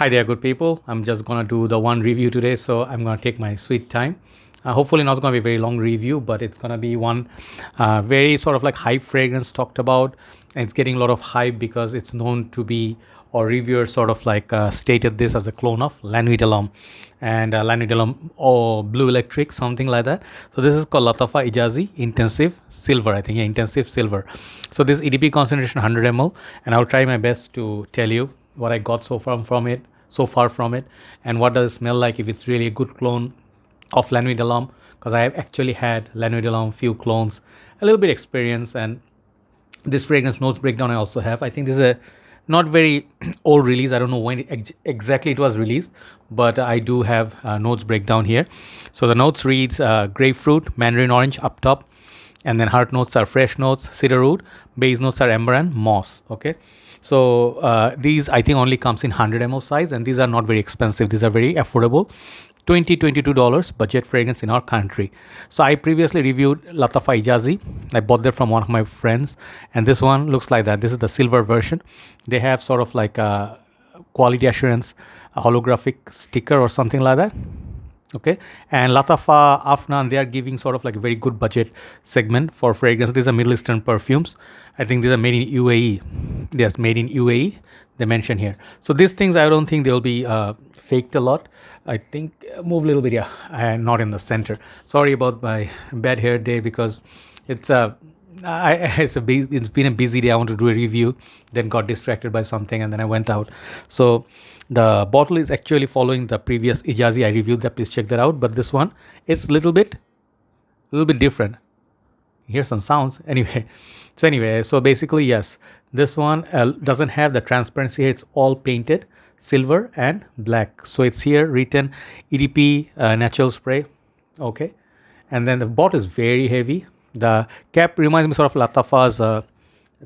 Hi there, good people. I'm just gonna do the one review today, so I'm gonna take my sweet time. Hopefully, not gonna be a very long review, but it's gonna be one very sort of like hype fragrance talked about, and it's getting a lot of hype because it's known to be, or reviewers sort of like stated this as a clone of La Nuit and La Nuit or Blue Electric, something like that. So this is called Lattafa Ejaazi Intensive Silver. I think Intensive Silver. So this EDP concentration 100 ml, and I'll try my best to tell you what I got so far from it, and what does it smell like, if it's really a good clone of La Nuit because I have actually had La Nuit few clones, a little bit experience, and this fragrance notes breakdown I also have. I think this is a not very old release. I don't know when exactly it was released, but I do have notes breakdown here. So the notes reads grapefruit, mandarin orange up top, and then heart notes are fresh notes, cedarwood, base notes are amber and moss. Okay, so these I think only comes in 100 ml size, and these are not very expensive. These are very affordable. $22 budget fragrance in our country. So I previously reviewed Lattafa Ejaazi. I bought that from one of my friends, and this one looks like that. This is the silver version. They have sort of like a quality assurance, a holographic sticker or something like that. Okay, and Lattafa, Afnan, they are giving sort of like a very good budget segment for fragrance. These are Middle Eastern perfumes. I think these are made in UAE. Yes, made in UAE. They mention here. So these things, I don't think they'll be faked a lot. I think move a little bit. Yeah, not in the center. Sorry about my bad hair day, because it's it's been a busy day. I want to do a review, then got distracted by something, and then I went out. So the bottle is actually following the previous Ejaazi I reviewed. That, please check that out. But this one is a little bit different. Hear some sounds anyway. So basically, yes, this one doesn't have the transparency. It's all painted silver and black. So it's here written EDP natural spray. Okay, and then the bottle is very heavy. The cap reminds me sort of Lattafa's. I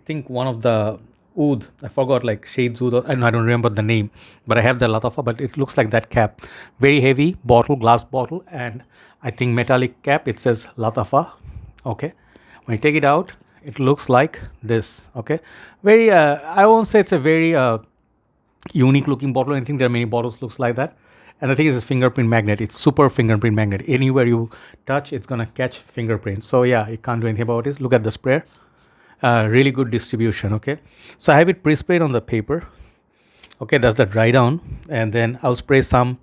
think one of the oud. I forgot, like shades oud. I don't remember the name, but I have the Lattafa. But it looks like that cap. Very heavy bottle, glass bottle, and I think metallic cap. It says Lattafa. Okay, when you take it out, it looks like this. Okay, very. I won't say it's a very unique looking bottle. I think there are many bottles looks like that. And the thing is, fingerprint magnet. It's super fingerprint magnet. Anywhere you touch, it's gonna catch fingerprint. So yeah, you can't do anything about it. Look at the sprayer. Really good distribution. Okay, so I have it pre-sprayed on the paper. Okay, that's the dry down, and then I'll spray some.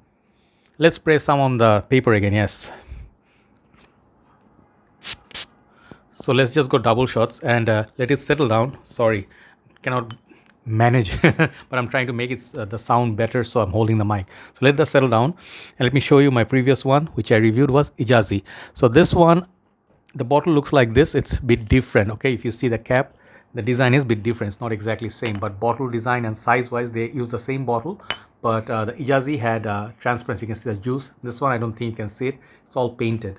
Let's spray some on the paper again. Yes. So let's just go double shots and let it settle down. Sorry, cannot manage, but I'm trying to make it the sound better, so I'm holding the mic. So let that settle down, and let me show you my previous one, which I reviewed, was Ejaazi. So this one, the bottle looks like this. It's a bit different. Okay, if you see the cap, the design is a bit different. It's not exactly same, but bottle design and size wise, they use the same bottle. But the Ejaazi had transparency. You can see the juice. This one, I don't think you can see it. It's all painted.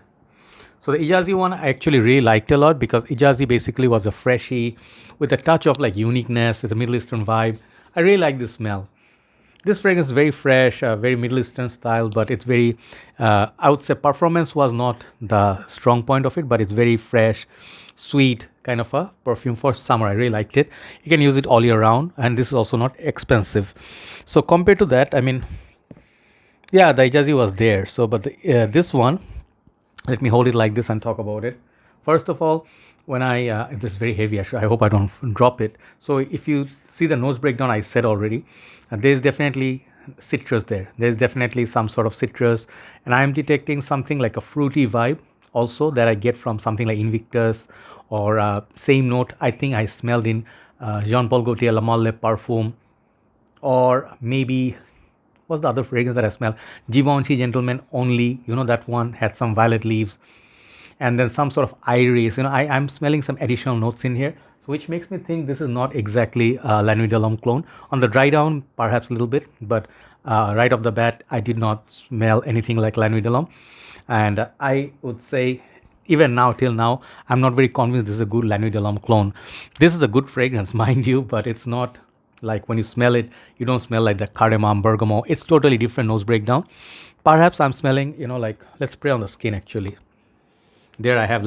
So the Ejaazi one I actually really liked a lot, because Ejaazi basically was a freshie with a touch of like uniqueness. It's a Middle Eastern vibe. I really like this smell. This fragrance is very fresh, very Middle Eastern style, but it's very, I would say performance was not the strong point of it, but it's very fresh, sweet kind of a perfume for summer. I really liked it. You can use it all year round, and this is also not expensive. So compared to that, I mean, yeah, the Ejaazi was there. So, but this one, let me hold it like this and talk about it. First of all, when this is very heavy, actually, I hope I don't drop it. So if you see the nose breakdown, I said already, there's definitely citrus there. There's definitely some sort of citrus, and I'm detecting something like a fruity vibe also that I get from something like Invictus, or same note I think I smelled in Jean Paul Gaultier La Male Perfume, or maybe what's the other fragrance that I smell? Givenchy Gentleman Only. You know, that one had some violet leaves, and then some sort of iris. You know, I'm smelling some additional notes in here, so which makes me think this is not exactly La Nuit clone. On the dry down, perhaps a little bit, but right off the bat, I did not smell anything like La Nuit. And I would say, even now, till now, I'm not very convinced this is a good La Nuit clone. This is a good fragrance, mind you, but it's not like when you smell it, you don't smell like the cardamom, bergamot. It's totally different nose breakdown. Perhaps I'm smelling, you know, like, let's spray on the skin actually. There I have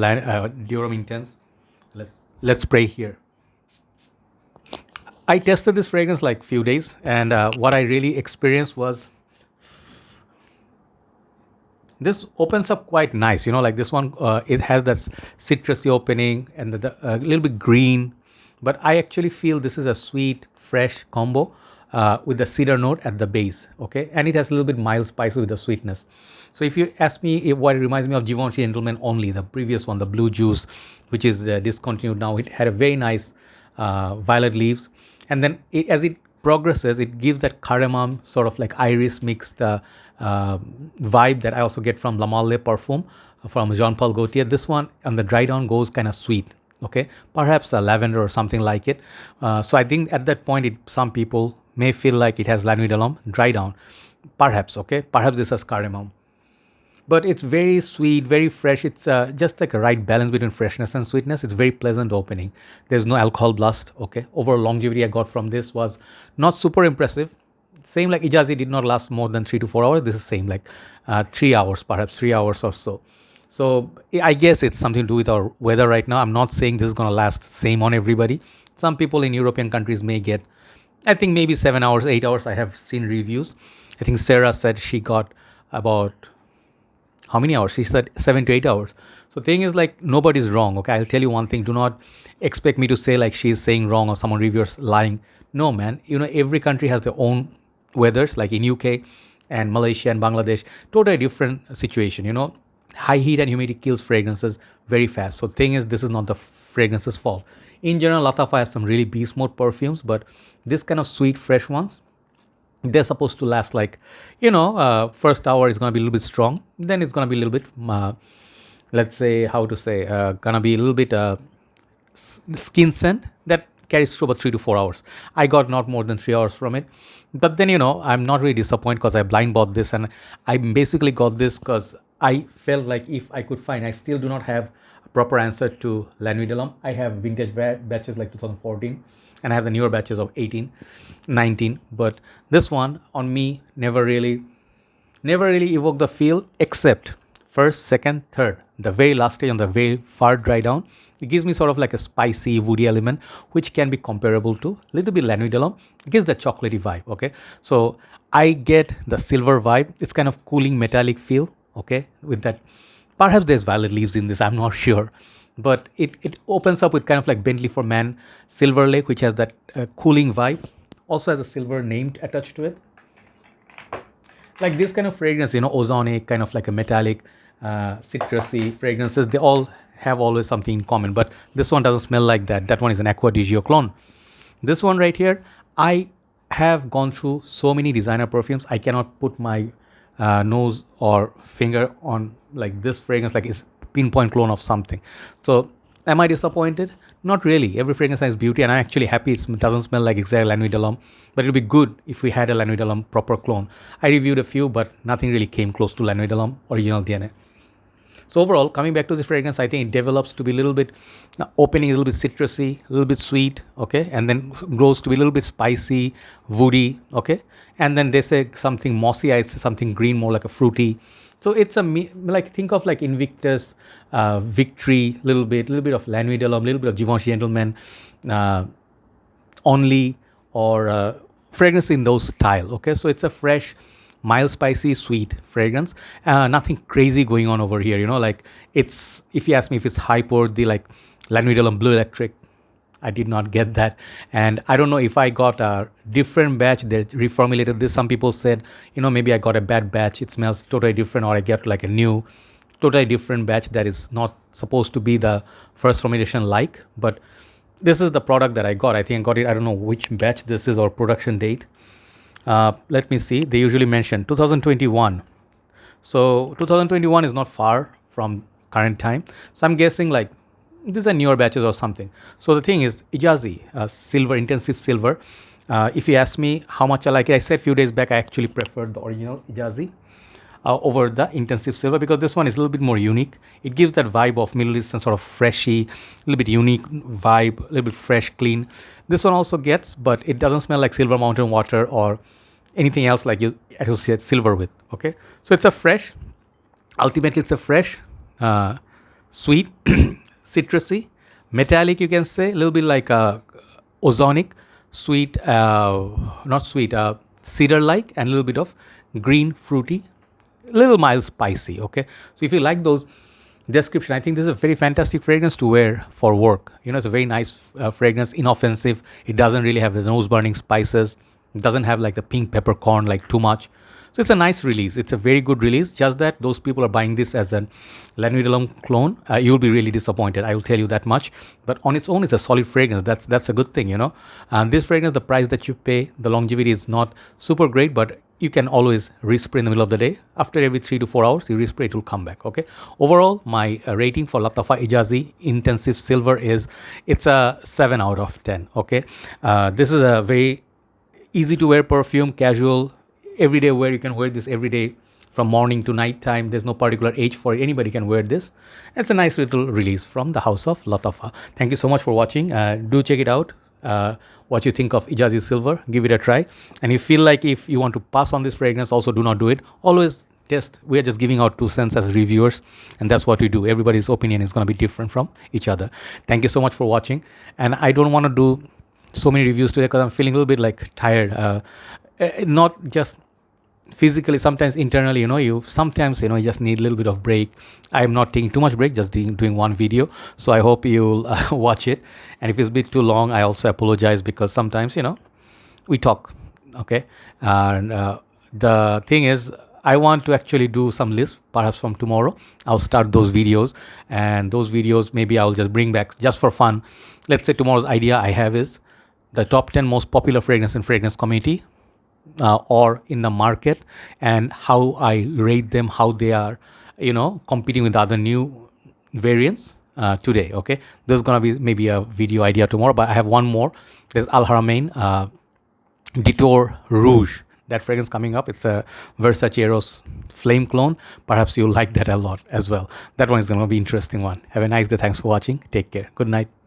Durham Intense. Let's spray here. I tested this fragrance like few days, and what I really experienced was this opens up quite nice. Like this one, it has that citrusy opening and a little bit green, but I actually feel this is a sweet, fresh combo with the cedar note at the base, okay? And it has a little bit mild spicy with the sweetness. So if you ask me what it reminds me of Givenchy Gentleman Only, the previous one, the Blue Juice, which is discontinued now, it had a very nice violet leaves. And then as it progresses, it gives that cardamom sort of like iris mixed vibe that I also get from La Malle Perfume from Jean-Paul Gaultier. This one on the dry down goes kind of sweet, okay? Perhaps a lavender or something like it. So I think at that point, some people may feel like it has La Nuit de l'Homme dry down. Perhaps, okay? Perhaps this has cardamom. But it's very sweet, very fresh. It's just like a right balance between freshness and sweetness. It's very pleasant opening. There's no alcohol blast, okay? Overall longevity I got from this was not super impressive. Same like Ejaazi did not last more than 3 to 4 hours. This is same like 3 hours, perhaps 3 hours or so. So I guess it's something to do with our weather right now. I'm not saying this is going to last same on everybody. Some people in European countries may get, I think maybe 7 hours, 8 hours. I have seen reviews. I think Sarah said she got about, how many hours? She said 7 to 8 hours. So thing is like nobody's wrong. Okay, I'll tell you one thing. Do not expect me to say like she's saying wrong or someone reviewer's lying. No, man. Every country has their own weathers. Like in UK and Malaysia and Bangladesh, totally different situation. High heat and humidity kills fragrances very fast. So thing is, this is not the fragrance's fault. In general, Lattafa has some really beast mode perfumes, but this kind of sweet, fresh ones, they're supposed to last like, first hour is going to be a little bit strong. Then it's going to be a little bit, let's say, going to be a little bit skin scent that carries through about 3 to 4 hours. I got not more than 3 hours from it. But then, I'm not really disappointed because I blind bought this, and I basically got this because I felt like if I could find, I still do not have a proper answer to La Nuit de l'Homme. I have vintage batches like 2014, and I have the newer batches of 18, 19. But this one on me never really evoked the feel, except first, second, third. The very last stage on the very far dry down, it gives me sort of like a spicy, woody element, which can be comparable to a little bit La Nuit de l'Homme. It gives the chocolatey vibe, okay? So I get the silver vibe. It's kind of cooling metallic feel, okay? With that, perhaps there's violet leaves in this, I'm not sure. But it opens up with kind of like Bentley for Man Silver Lake, which has that cooling vibe. Also has a silver name attached to it. Like this kind of fragrance, ozonic, kind of like a metallic, citrusy fragrances, they all have always something in common, but this one doesn't smell like that. That one is an Acqua di Gio clone. This one right here, I have gone through so many designer perfumes. I cannot put my nose or finger on like this fragrance, like it's pinpoint clone of something. So am I disappointed? Not really. Every fragrance has beauty, and I'm actually happy it doesn't smell like exact La Nuit de l'Homme, but it would be good if we had a La Nuit de l'Homme proper clone. I reviewed a few, but nothing really came close to La Nuit de l'Homme original DNA. So overall, coming back to this fragrance, I think it develops to be a little bit opening, a little bit citrusy, a little bit sweet, okay, and then grows to be a little bit spicy, woody, okay, and then they say something mossy, I say something green, more like a fruity. So it's like think of like Invictus, Victory, little bit of La Nuit de l'Homme, little bit of Givenchy Gentleman, Only, or fragrance in those style, okay. So it's a fresh, mild, spicy, sweet fragrance. Nothing crazy going on over here, like it's, if you ask me if it's hype or the like La Nuit de l'Homme Blue Electric, I did not get that. And I don't know if I got a different batch that reformulated this. Some people said, maybe I got a bad batch. It smells totally different, or I get like a new, totally different batch that is not supposed to be the first formulation like. But this is the product that I got. I think I got it. I don't know which batch this is or production date. Let me see. They usually mention 2021. So 2021 is not far from current time. So I'm guessing like these are newer batches or something. So the thing is, Ejaazi, silver, intensive silver. If you ask me how much I like it, I said a few days back I actually preferred the original Ejaazi over the intensive silver, because this one is a little bit more unique. It gives that vibe of Middle Eastern sort of freshy, a little bit unique vibe, a little bit fresh, clean. This one also gets, but it doesn't smell like Silver Mountain water or anything else like you associate silver with, okay? So it's a fresh, ultimately it's a fresh, sweet, citrusy, metallic, you can say, a little bit like ozonic, sweet, not sweet, cedar-like, and a little bit of green, fruity, little mild spicy. Okay, so if you like those description, I think this is a very fantastic fragrance to wear for work. It's a very nice fragrance, inoffensive. It doesn't really have the nose burning spices. It doesn't have like the pink peppercorn like too much. So it's a nice release. It's a very good release. Just that those people are buying this as an La Nuit alone clone. You'll be really disappointed. I will tell you that much. But on its own, it's a solid fragrance. That's a good thing. And this fragrance, the price that you pay, the longevity is not super great, but you can always respray in the middle of the day. After every 3 to 4 hours, you respray, it will come back. Okay. Overall, my rating for Lattafa Ejaazi Intensive Silver it's a 7 out of 10. Okay. This is a very easy to wear perfume, casual, everyday wear. You can wear this every day from morning to night time. There's no particular age for it. Anybody can wear this. It's a nice little release from the house of Lattafa. Thank you so much for watching. Do check it out. What you think of Ejaazi Silver, give it a try. And you feel like if you want to pass on this fragrance, also do not do it. Always test. We are just giving out 2 cents as reviewers, and that's what we do. Everybody's opinion is going to be different from each other. Thank you so much for watching. And I don't want to do so many reviews today because I'm feeling a little bit like tired. Not just physically, sometimes internally, you sometimes you just need a little bit of break. I'm not taking too much break, just doing one video. So I hope you'll watch it, and if it's a bit too long, I also apologize, because sometimes we talk. Okay. And the thing is, I want to actually do some lists. Perhaps from tomorrow I'll start those videos, and those videos maybe I'll just bring back just for fun. Let's say tomorrow's idea I have is the top 10 most popular fragrance in fragrance community, or in the market, and how I rate them, how they are, competing with other new variants today. Okay, there's gonna be maybe a video idea tomorrow, but I have one more. There's Al Haramain Detour Rouge. That fragrance coming up. It's a Versace Eros flame clone. Perhaps you'll like that a lot as well. That one is gonna be interesting one. Have a nice day. Thanks for watching. Take care. Good night.